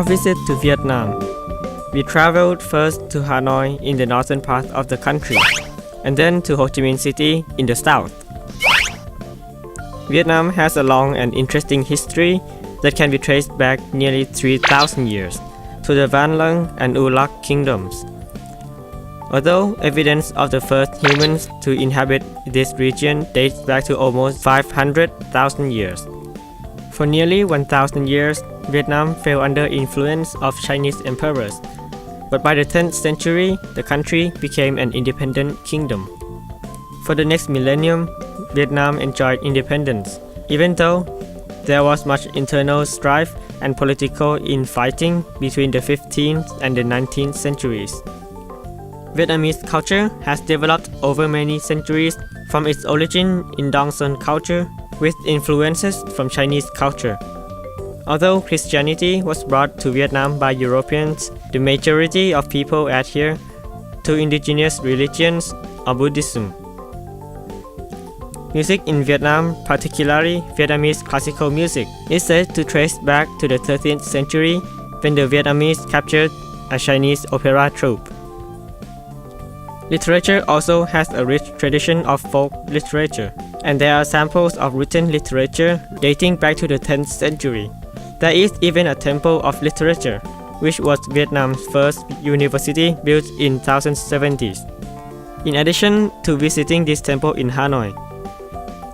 our visit to Vietnam, we traveled first to Hanoi in the northern part of the country, and then to Ho Chi Minh City in the south. Vietnam has a long and interesting history that can be traced back nearly 3,000 years to the Van Lung and U Lac kingdoms. Although evidence of the first humans to inhabit this region dates back to almost 500,000 years. For nearly 1,000 years, Vietnam fell under influence of Chinese emperors, but by the 10th century, the country became an independent kingdom. For the next millennium, Vietnam enjoyed independence, even though there was much internal strife and political infighting between the 15th and the 19th centuries. Vietnamese culture has developed over many centuries from its origin in Dong Son culture with influences from Chinese culture. Although Christianity was brought to Vietnam by Europeans, the majority of people adhere to indigenous religions or Buddhism. Music in Vietnam, particularly Vietnamese classical music, is said to trace back to the 13th century when the Vietnamese captured a Chinese opera troupe. Literature also has a rich tradition of folk literature, and there are samples of written literature dating back to the 10th century. There is even a temple of literature, which was Vietnam's first university built in 1070s. In addition to visiting this temple in Hanoi,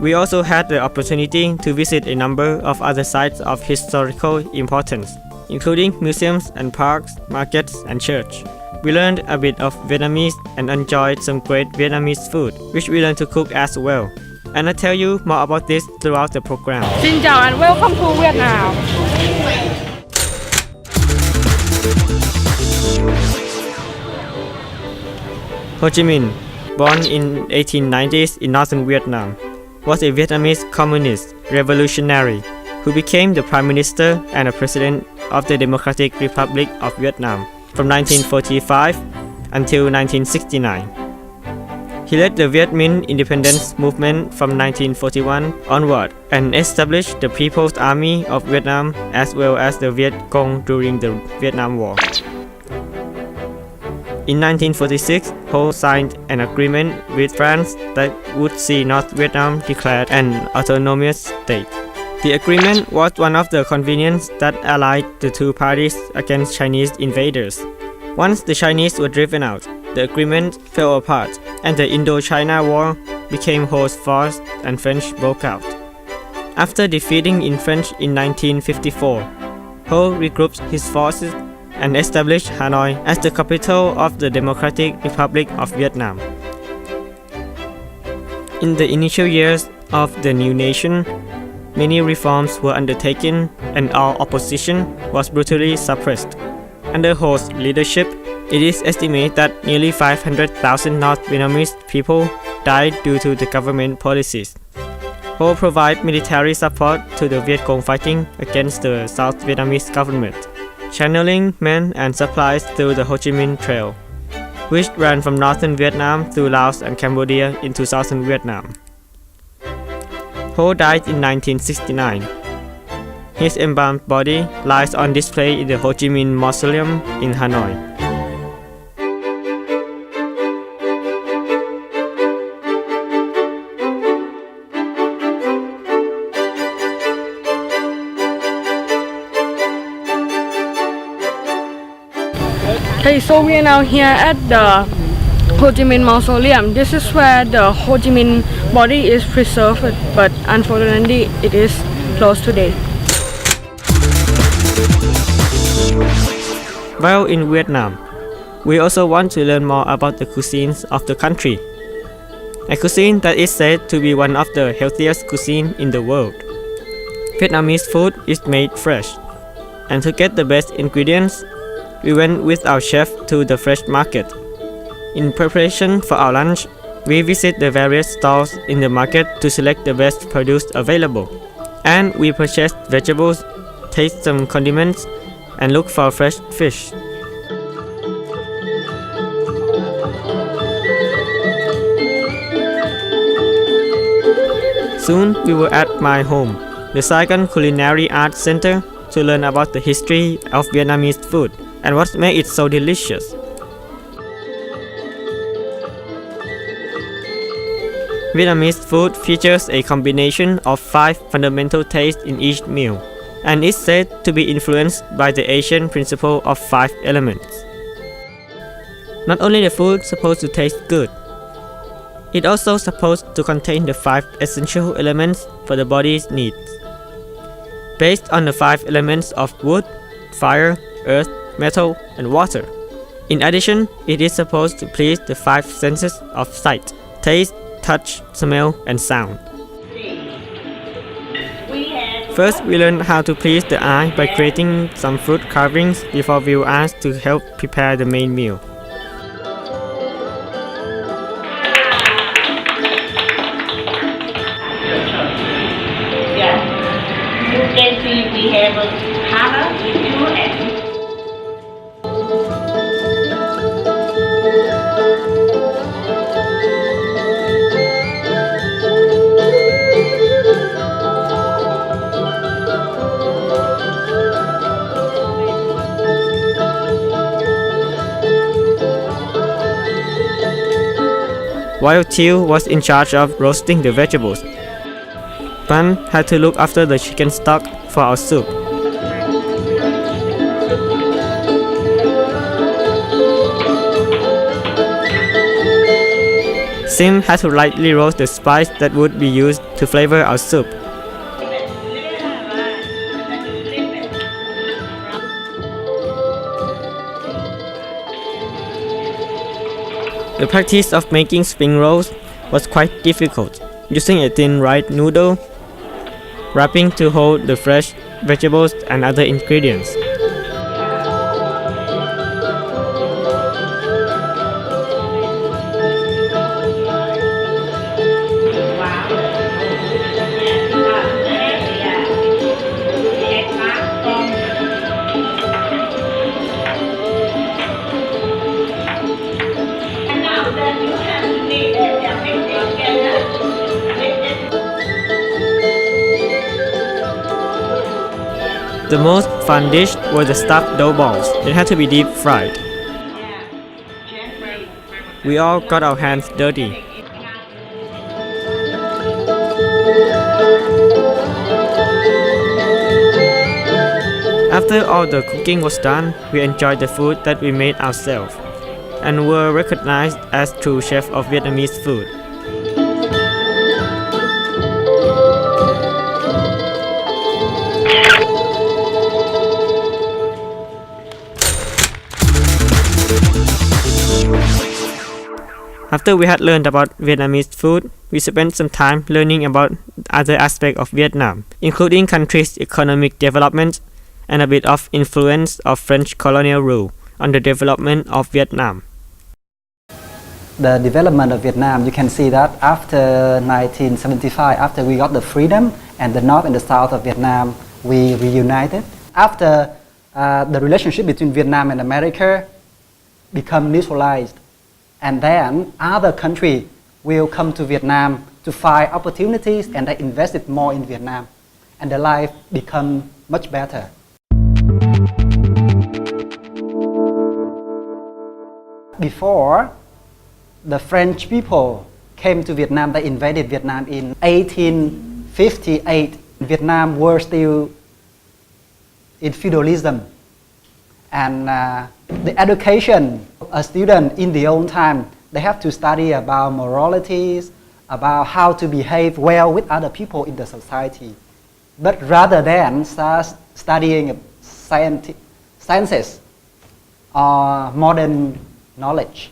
we also had the opportunity to visit a number of other sites of historical importance, including museums and parks, markets, and church. We learned a bit of Vietnamese and enjoyed some great Vietnamese food, which we learned to cook as well. And I'll tell you more about this throughout the program. Xin chào and welcome to Vietnam. Ho Chi Minh, born in 1890s in northern Vietnam, was a Vietnamese communist revolutionary who became the Prime Minister and a President of the Democratic Republic of Vietnam from 1945 until 1969. He led the Viet Minh independence movement from 1941 onward and established the People's Army of Vietnam as well as the Viet Cong during the Vietnam War. In 1946, Ho signed an agreement with France that would see North Vietnam declared an autonomous state. The agreement was one of the conveniences that allied the two parties against Chinese invaders. Once the Chinese were driven out, the agreement fell apart, and the Indochina War became Ho's force and French broke out. After defeating in French in 1954, Ho regrouped his forces and established Hanoi as the capital of the Democratic Republic of Vietnam. In the initial years of the new nation, many reforms were undertaken and all opposition was brutally suppressed. Under Ho's leadership, it is estimated that nearly 500,000 North Vietnamese people died due to the government policies. Ho provided military support to the Viet Cong fighting against the South Vietnamese government, channeling men and supplies through the Ho Chi Minh Trail, which ran from northern Vietnam through Laos and Cambodia into southern Vietnam. Ho died in 1969. His embalmed body lies on display in the Ho Chi Minh Mausoleum in Hanoi. Okay, so we are now here at the Ho Chi Minh Mausoleum. This is where the Ho Chi Minh body is preserved, but unfortunately it is closed today. While in Vietnam, we also want to learn more about the cuisines of the country. A cuisine that is said to be one of the healthiest cuisine in the world. Vietnamese food is made fresh, and to get the best ingredients, we went with our chef to the fresh market. In preparation for our lunch, we visit the various stalls in the market to select the best produce available, and we purchased vegetables, taste some condiments, and look for fresh fish. Soon we were at my home, the Saigon Culinary Arts Center, to learn about the history of Vietnamese food and what makes it so delicious. Vietnamese food features a combination of 5 fundamental tastes in each meal, and is said to be influenced by the Asian principle of 5 elements. Not only the food supposed to taste good, it also supposed to contain the 5 essential elements for the body's needs. Based on the 5 elements of wood, fire, earth, metal, and water. In addition, it is supposed to please the 5 senses of sight, taste, touch, smell, and sound. First, we learn how to please the eye by creating some fruit carvings before we were asked to help prepare the main meal. You can see we have a color with you and While Teal was in charge of roasting the vegetables, Pan had to look after the chicken stock for our soup. Sim had to lightly roast the spice that would be used to flavor our soup. The practice of making spring rolls was quite difficult, using a thin rice noodle, wrapping to hold the fresh vegetables and other ingredients. The most fun dish was the stuffed dough balls. They had to be deep fried. We all got our hands dirty. After all the cooking was done, we enjoyed the food that we made ourselves and were recognized as true chefs of Vietnamese food. After we had learned about Vietnamese food, we spent some time learning about other aspects of Vietnam, including country's economic development and a bit of influence of French colonial rule on the development of Vietnam. The development of Vietnam, you can see that after 1975, after we got the freedom and the north and the south of Vietnam, we reunited. After the relationship between Vietnam and America become neutralized, and then other countries will come to Vietnam to find opportunities and they invested more in Vietnam and their life become much better. Before the French people came to Vietnam, they invaded Vietnam in 1858. Vietnam were still in feudalism, and the education a student in the old time, they have to study about moralities, about how to behave well with other people in the society. But rather than studying sciences or modern knowledge.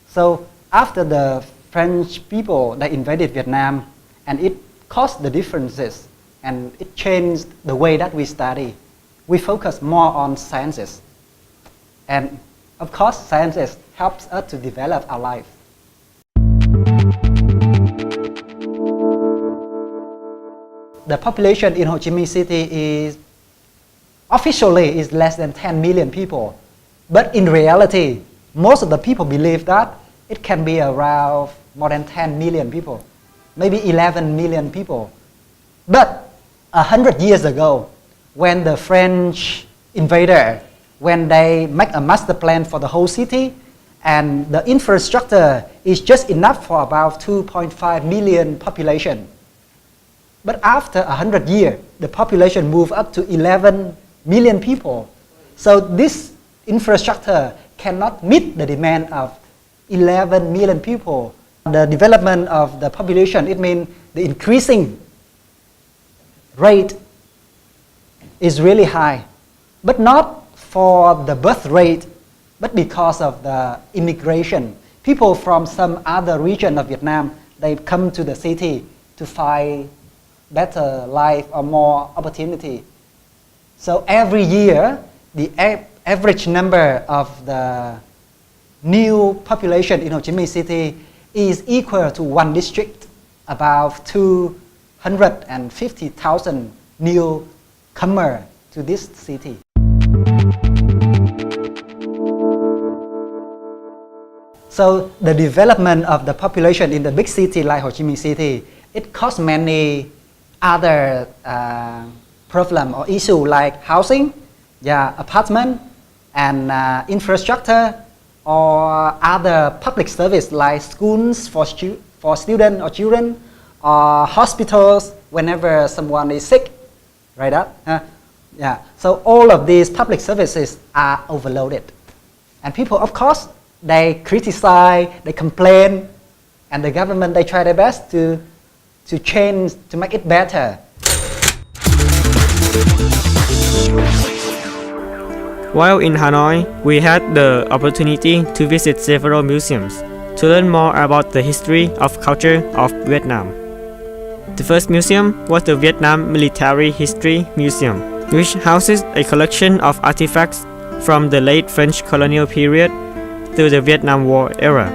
So after the French people, they invaded Vietnam, and it caused the differences, and it changed the way that we study. We focus more on sciences. And of course, sciences helps us to develop our life. The population in Ho Chi Minh City is officially is less than 10 million people. But in reality, most of the people believe that it can be around more than 10 million people, maybe 11 million people. But 100 years ago, when the French invader, when they make a master plan for the whole city, and the infrastructure is just enough for about 2.5 million population. But after 100 years, the population moved up to 11 million people. So this infrastructure cannot meet the demand of 11 million people. The development of the population, it means the increasing rate is really high, but not for the birth rate, but because of the immigration. People from some other region of Vietnam, they come to the city to find better life or more opportunity. So every year, the average number of the new population in Ho Chi Minh City is equal to one district, about 250,000 newcomer to this city. So the development of the population in the big city like Ho Chi Minh City, it caused many other problem or issue like housing, apartment, and infrastructure, or other public service like schools for students or children, or hospitals whenever someone is sick, right? So all of these public services are overloaded, and people, of course, they criticize, they complain, and the government, they try their best to change, to make it better. While in Hanoi, we had the opportunity to visit several museums to learn more about the history of culture of Vietnam. The first museum was the Vietnam Military History Museum, which houses a collection of artifacts from the late French colonial period through the Vietnam War era.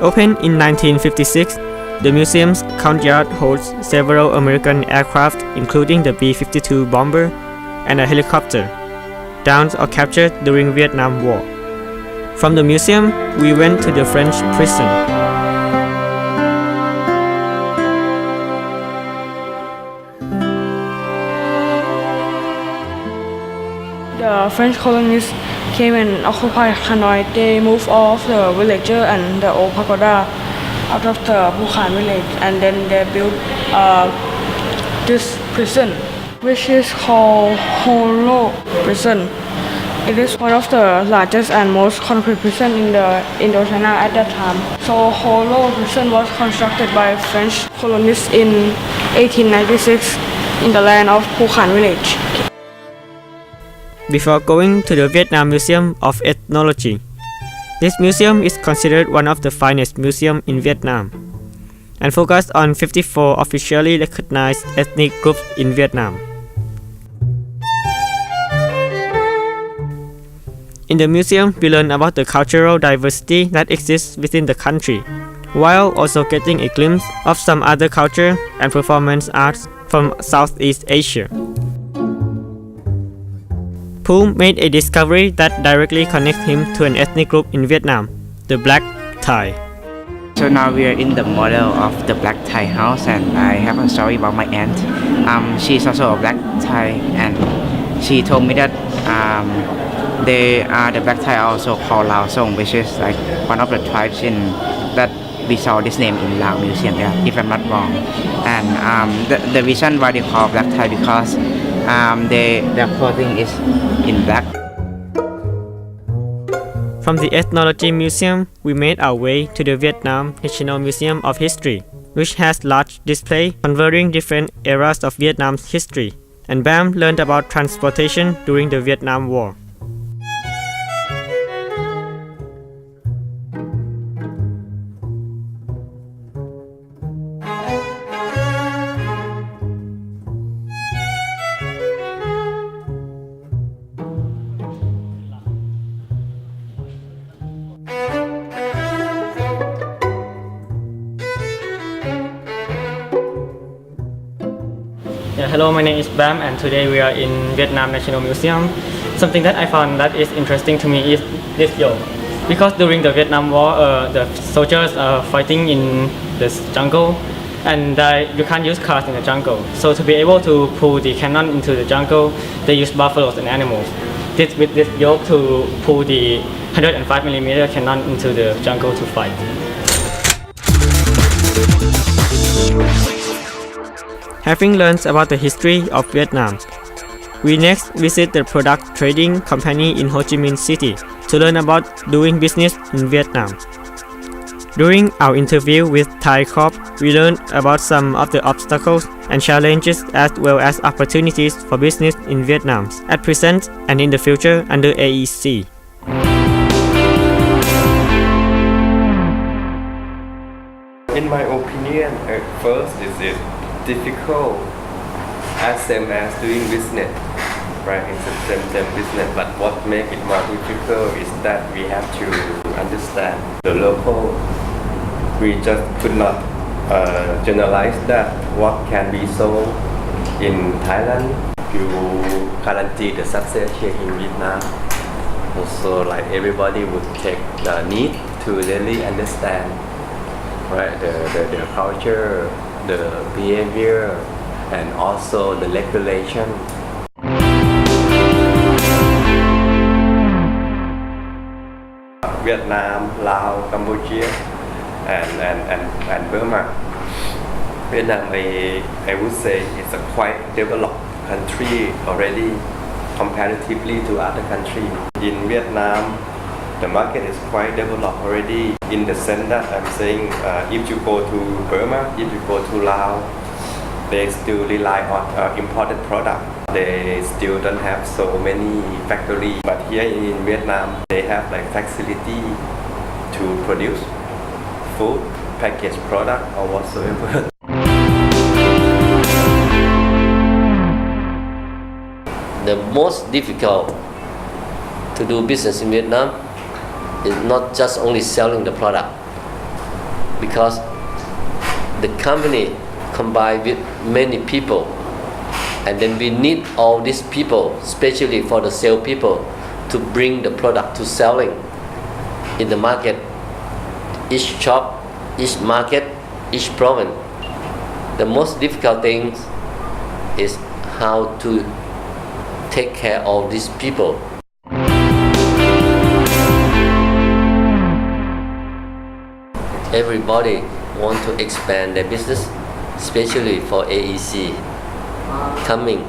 Opened in 1956, the museum's courtyard holds several American aircraft, including the B-52 bomber and a helicopter, downed or captured during Vietnam War. From the museum, we went to the French prison. The French colonists came and occupied Hanoi. They moved off the villager and the old pagoda out of the Bukhan village, and then they built this prison, which is called Hollow Prison. It is one of the largest and most concrete prison in the Indochina at that time. So Hollow Prison was constructed by French colonists in 1896 in the land of Bukhan village. Before going to the Vietnam Museum of Ethnology, this museum is considered one of the finest museums in Vietnam and focused on 54 officially recognized ethnic groups in Vietnam. In the museum, we learn about the cultural diversity that exists within the country, while also getting a glimpse of some other culture and performance arts from Southeast Asia. Phu made a discovery that directly connects him to an ethnic group in Vietnam, the Black Thai. So now we are in the model of the Black Thai house, and I have a story about my aunt. She's also a Black Thai, and she told me that the Black Thai are also called Lao Song, which is like one of the tribes in that we saw this name in Lao Museum, if I'm not wrong. And the reason why they call Black Thai because their clothing is in black. From the Ethnology Museum, we made our way to the Vietnam National Museum of History, which has large display covering different eras of Vietnam's history, and Bam learned about transportation during the Vietnam War. Hello, my name is Bam, and today we are in Vietnam National Museum. Something that I found that is interesting to me is this yoke. Because during the Vietnam War, the soldiers are fighting in this jungle, and you can't use cars in the jungle. So to be able to pull the cannon into the jungle, they use buffaloes and animals. With this yoke to pull the 105mm cannon into the jungle to fight. Having learned about the history of Vietnam, we next visit the product trading company in Ho Chi Minh City to learn about doing business in Vietnam. During our interview with Thai Corp, we learned about some of the obstacles and challenges as well as opportunities for business in Vietnam at present and in the future under AEC. In my opinion, at first it's difficult as same as doing business, right? It's a same business, but what makes it more difficult is that we have to understand the local. We just could not generalize that what can be sold in Thailand to guarantee the success here in Vietnam. Also, like everybody would take the need to really understand, right, the culture, the behavior, and also the regulation. Vietnam, Laos, Cambodia, and Burma. Vietnam, I would say, is a quite developed country already comparatively to other countries. In Vietnam, the market is quite developed already in the sense that I'm saying if you go to Burma, if you go to Laos, they still rely on imported product. They still don't have so many factories. But here in Vietnam, they have like facility to produce food, packaged product or whatsoever. The most difficult to do business in Vietnam is not just only selling the product, because the company combined with many people, and then we need all these people, especially for the sales people, to bring the product to selling in the market. Each shop, each market, each province. The most difficult thing is how to take care of these people. Everybody want to expand their business, especially for AEC coming.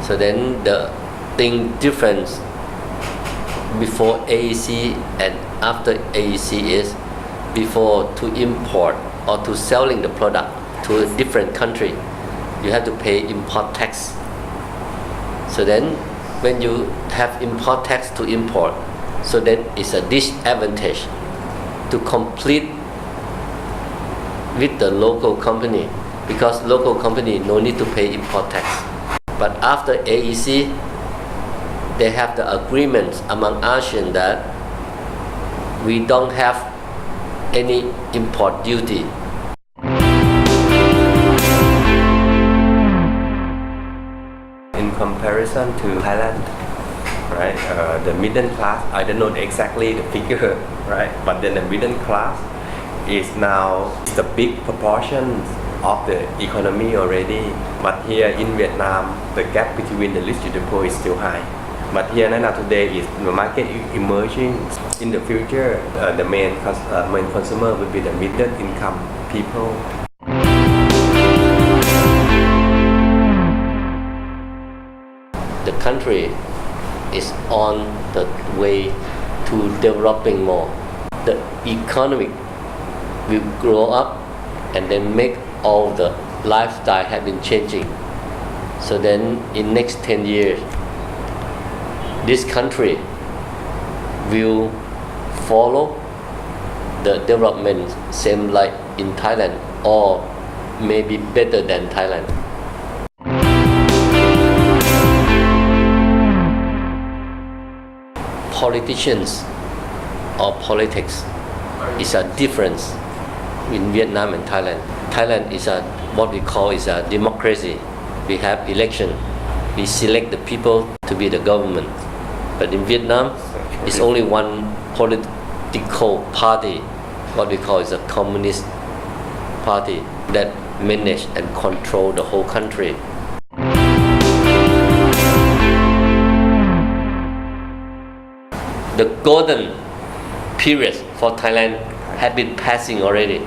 So then the thing difference before AEC and after AEC is before to import or to selling the product to a different country, you have to pay import tax. So then when you have import tax to import, so then it's a disadvantage to compete with the local company, because local company no need to pay import tax. But after AEC, they have the agreement among ASEAN that we don't have any import duty. In comparison to Thailand, right, the middle class, I don't know exactly the figure, right, but then the middle class is now the big proportion of the economy already. But here in Vietnam, the gap between the rich and the poor is still high. But here now today is the market emerging. In the future, the main consumer will be the middle income people. The country is on the way to developing more. The economy will grow up and then make all the lifestyle have been changing. So then in next 10 years, this country will follow the development same like in Thailand or maybe better than Thailand. Politicians or politics is a difference in Vietnam and Thailand. Thailand is a what we call is a democracy. We have election. We select the people to be the government. But in Vietnam, it's only one political party, what we call is a communist party, that manage and control the whole country. The golden period for Thailand had been passing already.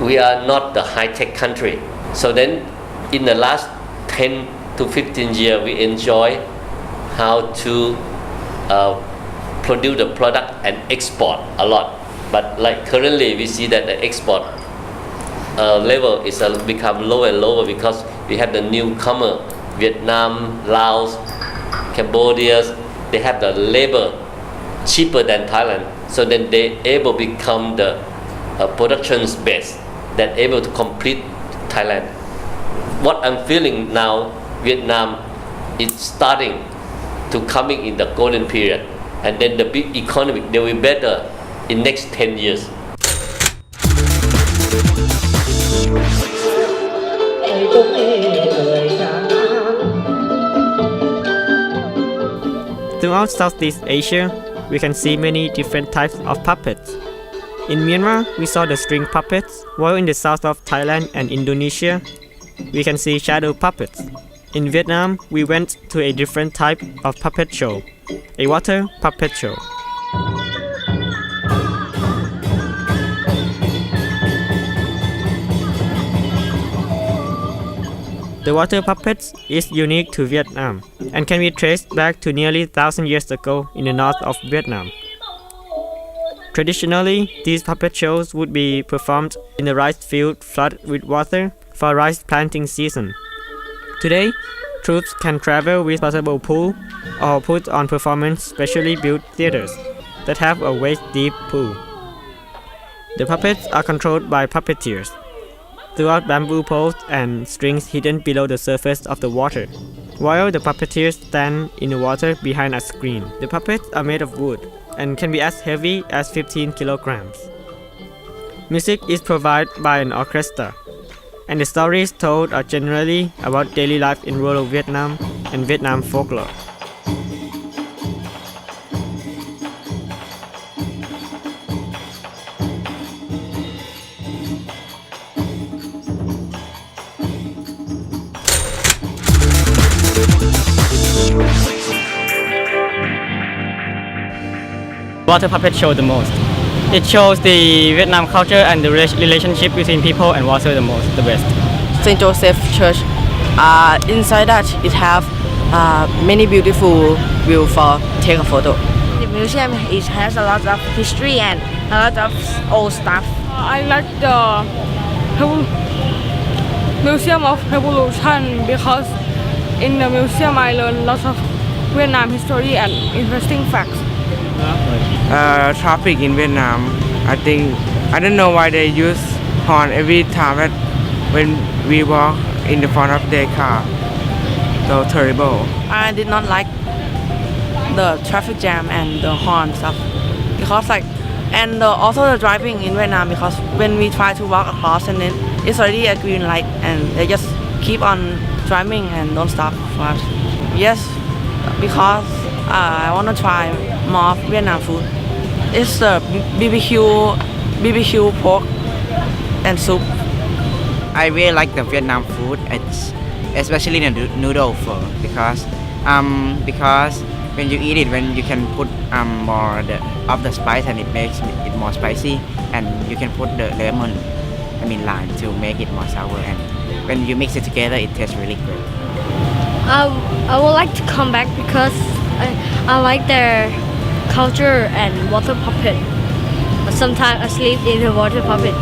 We are not the high-tech country. So then in the last 10 to 15 years, we enjoy how to produce the product and export a lot. But like currently, we see that the export level is become lower and lower because we have the newcomer, Vietnam, Laos, Cambodia. They have the labor cheaper than Thailand, so then they able become the production base that able to compete Thailand. What I'm feeling now, Vietnam is starting to coming in the golden period, and then the big economy they will be better in next 10 years. Throughout Southeast Asia, we can see many different types of puppets. In Myanmar, we saw the string puppets, while in the south of Thailand and Indonesia, we can see shadow puppets. In Vietnam, we went to a different type of puppet show, a water puppet show. The water puppets is unique to Vietnam and can be traced back to nearly 1,000 years ago in the north of Vietnam. Traditionally, these puppet shows would be performed in the rice field flooded with water for rice planting season. Today, troops can travel with portable pool or put on performance specially built theaters that have a waist-deep pool. The puppets are controlled by puppeteers throughout bamboo poles and strings hidden below the surface of the water, while the puppeteers stand in the water behind a screen. The puppets are made of wood and can be as heavy as 15 kilograms. Music is provided by an orchestra, and the stories told are generally about daily life in rural Vietnam and Vietnam folklore. Water puppet show the most. It shows the Vietnam culture and the relationship between people and water the most, the best. St. Joseph Church. Inside that it have many beautiful view for take a photo. The museum has a lot of history and a lot of old stuff. I like the Museum of Revolution because in the museum I learned lots of Vietnam history and interesting facts. Traffic in Vietnam, I don't know why they use horn every time that when we walk in the front of their car. So terrible. I did not like the traffic jam and the horn stuff because also the driving in Vietnam because when we try to walk across and then it's already a green light and they just keep on driving and don't stop for us. Yes, because I want to try more Vietnam food. It's the BBQ pork and soup. I really like the Vietnam food, especially the noodle pho because when you eat it, when you can put more of the spice and it makes it more spicy, and you can put the lime to make it more sour, and when you mix it together, it tastes really good. I would like to come back because I like their culture and water puppet. Sometimes I sleep in the water puppet.